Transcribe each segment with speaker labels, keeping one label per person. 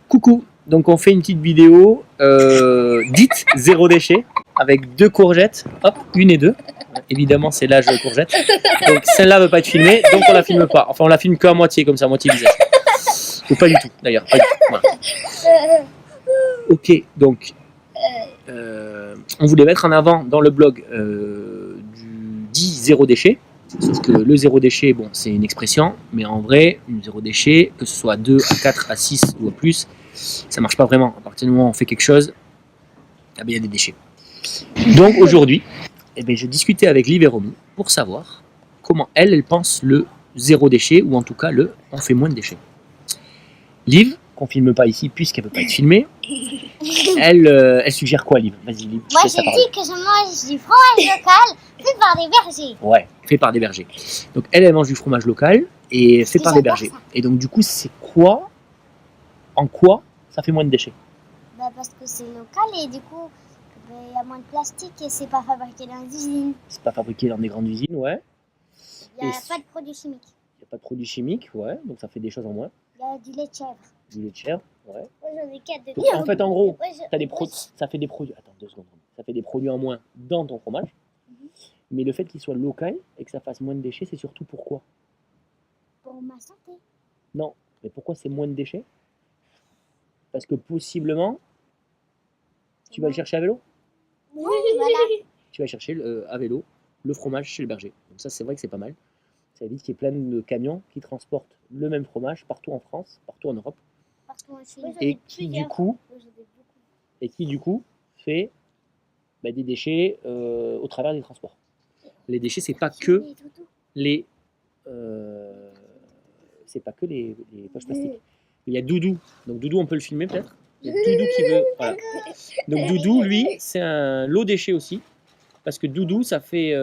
Speaker 1: Coucou, donc on fait une petite vidéo dite zéro déchet avec 2 courgettes, hop, 1 et 2. Évidemment c'est l'âge de courgette. Donc celle-là ne veut pas être filmée, donc on la filme pas. Enfin on la filme qu'à moitié comme ça, à moitié visage. Ou pas du tout d'ailleurs, pas du tout. Voilà. Ok, donc on voulait mettre en avant dans le blog du dit zéro déchet. Sauf que le zéro déchet, bon, c'est une expression, mais en vrai, le zéro déchet, que ce soit à 2, à 4, à 6 ou à plus, ça marche pas vraiment. À partir du moment où on fait quelque chose, eh bien, il y a des déchets. Donc aujourd'hui, eh bien, je discutais avec Liv et Romy pour savoir comment elle pense le zéro déchet, ou en tout cas le on fait moins de déchets. Liv, qu'on filme pas ici puisqu'elle peut pas être filmée, elle suggère quoi, Liv? Vas-y, Liv.
Speaker 2: Moi, je dis que je mange du fromage local fait par des bergers.
Speaker 1: Ouais, fait par des bergers. Donc elle mange du fromage local et fait par des bergers. Ça. Et donc du coup, c'est quoi? En quoi ça fait moins de déchets?
Speaker 2: Bah parce que c'est local et du coup, il y a moins de plastique et c'est pas fabriqué dans les usines.
Speaker 1: C'est pas fabriqué dans des grandes usines, ouais.
Speaker 2: Il n'y a pas de produits chimiques.
Speaker 1: Il n'y a pas de produits chimiques, ouais. Donc ça fait des choses en moins.
Speaker 2: Il y a du lait de chèvre.
Speaker 1: Du lait de chèvre, ouais.
Speaker 2: Moi j'en ai 4 de
Speaker 1: donc, en fait, en gros, ça fait des produits. Attends 2 secondes. Ça fait des produits en moins dans ton fromage. Mais le fait qu'il soit local et que ça fasse moins de déchets, c'est surtout pourquoi?
Speaker 2: Pour ma santé.
Speaker 1: Non, mais pourquoi c'est moins de déchets? Parce que possiblement, tu vas le chercher à vélo.
Speaker 2: Oui, voilà.
Speaker 1: Tu vas chercher à vélo le fromage chez le berger. Donc ça, c'est vrai que c'est pas mal. Ça évite qu'il y ait plein de camions qui transportent le même fromage partout en France, partout en Europe.
Speaker 2: Partout en Chine.
Speaker 1: Et qui du coup fait des déchets au travers des transports. Les déchets, c'est pas que les poches plastiques. Il y a Doudou. Donc Doudou, on peut le filmer peut-être. Il y a Doudou qui veut. Voilà. Donc Doudou, lui, c'est un lot déchet aussi. Parce que Doudou, ça fait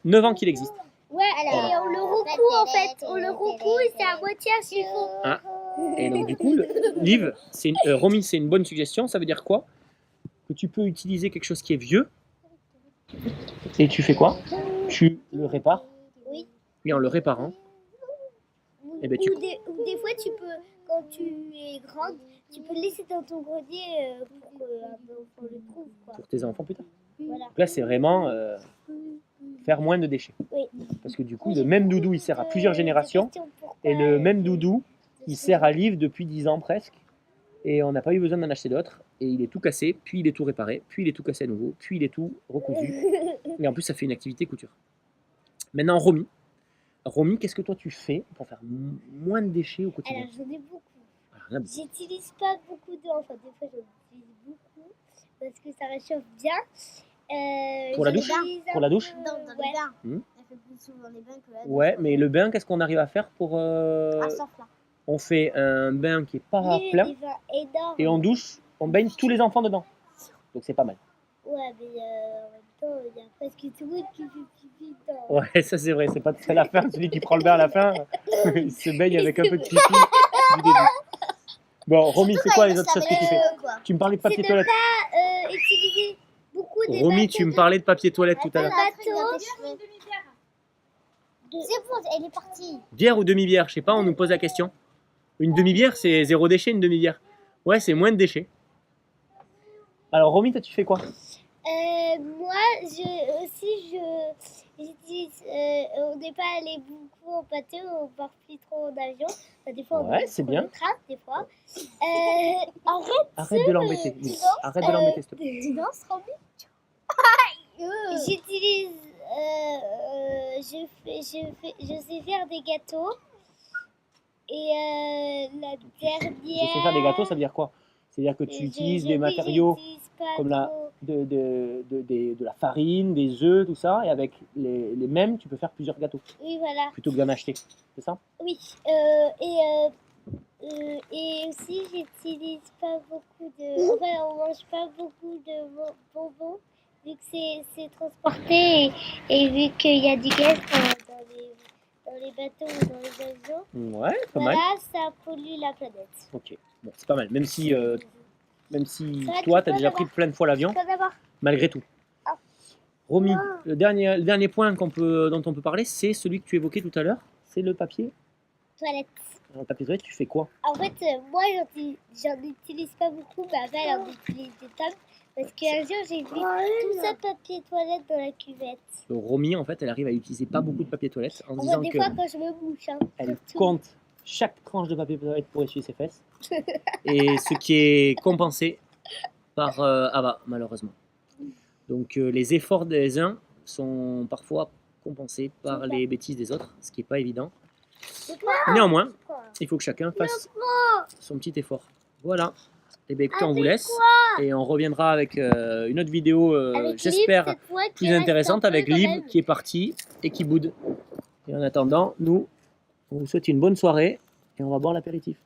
Speaker 1: 9 ans qu'il existe.
Speaker 2: Ouais, alors voilà. On le recoue en fait. On le recoue et c'est à moitié un chiffon.
Speaker 1: Ah. Et donc du coup, Liv, Romy, c'est une bonne suggestion. Ça veut dire quoi? Que tu peux utiliser quelque chose qui est vieux. Et tu fais quoi? Tu le répares.
Speaker 2: Oui.
Speaker 1: Et en le réparant,
Speaker 2: eh ben, ou des fois, tu peux, quand tu es grande, tu peux le laisser dans ton grenier pour qu'on le trouve. Quoi.
Speaker 1: Pour tes enfants plus tard.
Speaker 2: Voilà.
Speaker 1: Donc là, c'est vraiment faire moins de déchets.
Speaker 2: Oui.
Speaker 1: Parce que du coup, le même doudou, il sert à plusieurs générations. Et le même doudou, il sert à Liv depuis 10 ans presque. Et on n'a pas eu besoin d'en acheter d'autres. Et il est tout cassé, puis il est tout réparé, puis il est tout cassé à nouveau, puis il est tout recousu. Et en plus, ça fait une activité couture. Maintenant, Romy. Romy, qu'est-ce que toi tu fais pour faire moins de déchets au quotidien?
Speaker 2: Alors, j'en ai beaucoup. J'utilise pas beaucoup d'eau. Enfin, des fois, j'en utilise beaucoup parce que ça réchauffe bien.
Speaker 1: Pour la douche? Pour la douche?
Speaker 2: Dans les bains. Elle fait plus souvent les bains que la douche.
Speaker 1: Ouais, mais le bain, qu'est-ce qu'on arrive à faire pour... On fait un bain qui est pas plein et on douche, on baigne tous les enfants dedans. Donc c'est pas mal.
Speaker 2: Ouais, mais en même temps, il y a presque tout le monde qui fait pipi dedans.
Speaker 1: Ouais, ça c'est vrai, c'est pas très la fin. Celui qui prend le bain à la fin, il se baigne avec un peu de pipi du début. Bon, Romy, c'est quoi les autres choses que tu fais? Tu me parlais de papier toilette.
Speaker 2: C'est de pas utiliser beaucoup de
Speaker 1: Romy, tu me parlais de papier toilette tout à l'heure.
Speaker 2: C'est bon, elle est partie.
Speaker 1: Bière ou demi-bière? Je sais pas, on nous pose la question. Une demi-bière, c'est 0 déchet, une demi-bière. Ouais, c'est moins de déchets. Alors, Romy, toi, tu fais quoi?
Speaker 2: Moi, j'utilise. On n'est pas allé beaucoup en pâté, on part plus trop en avion. Enfin, des fois,
Speaker 1: ouais, c'est bien.
Speaker 2: Le train, des fois.
Speaker 1: Arrête de l'embêter. Arrête de l'embêter, s'il te plaît.
Speaker 2: Tu danses, Romy? J'utilise. Je sais faire des gâteaux. Et la dernière...
Speaker 1: Je sais faire des gâteaux, ça veut dire quoi? C'est-à-dire que tu utilises des matériaux comme de la farine, des œufs, tout ça, et avec les mêmes, tu peux faire plusieurs gâteaux.
Speaker 2: Oui, voilà.
Speaker 1: Plutôt que d'en acheter, c'est ça?
Speaker 2: Oui. Et aussi, j'utilise pas beaucoup de... Enfin, on mange pas beaucoup de bonbons, vu que c'est transporté et vu qu'il y a du gaz dans les bateaux ou dans les avions.
Speaker 1: Ouais, pas mal.
Speaker 2: Voilà, ça pollue la planète.
Speaker 1: Ok, bon, c'est pas mal. Même si toi, tu as déjà pris plein de fois l'avion, malgré tout.
Speaker 2: Ah.
Speaker 1: Romy, le dernier point dont on peut parler, c'est celui que tu évoquais tout à l'heure, c'est le papier
Speaker 2: toilette.
Speaker 1: le papier toilette, tu fais quoi?
Speaker 2: En fait, moi, j'en utilise pas beaucoup, mais après, elle en utilise des tonnes. Parce qu'un jour, j'ai vu tout ça papier toilette dans la cuvette.
Speaker 1: Romy, en fait, elle arrive à utiliser pas beaucoup de papier toilette en se
Speaker 2: Enfin,
Speaker 1: disant
Speaker 2: des
Speaker 1: que
Speaker 2: fois, quand je me mouche, hein,
Speaker 1: elle
Speaker 2: surtout.
Speaker 1: compte chaque tranche de papier toilette pour essuyer ses fesses. Et ce qui est compensé par Ava, malheureusement. Donc les efforts des uns sont parfois compensés par les bêtises des autres, ce qui n'est pas évident. Néanmoins, il faut que chacun fasse son petit effort. Voilà. Et bien écoutez, on vous laisse et on reviendra avec une autre vidéo, j'espère, plus intéressante avec Liv qui est parti et qui boude. Et en attendant, nous, on vous souhaite une bonne soirée et on va boire l'apéritif.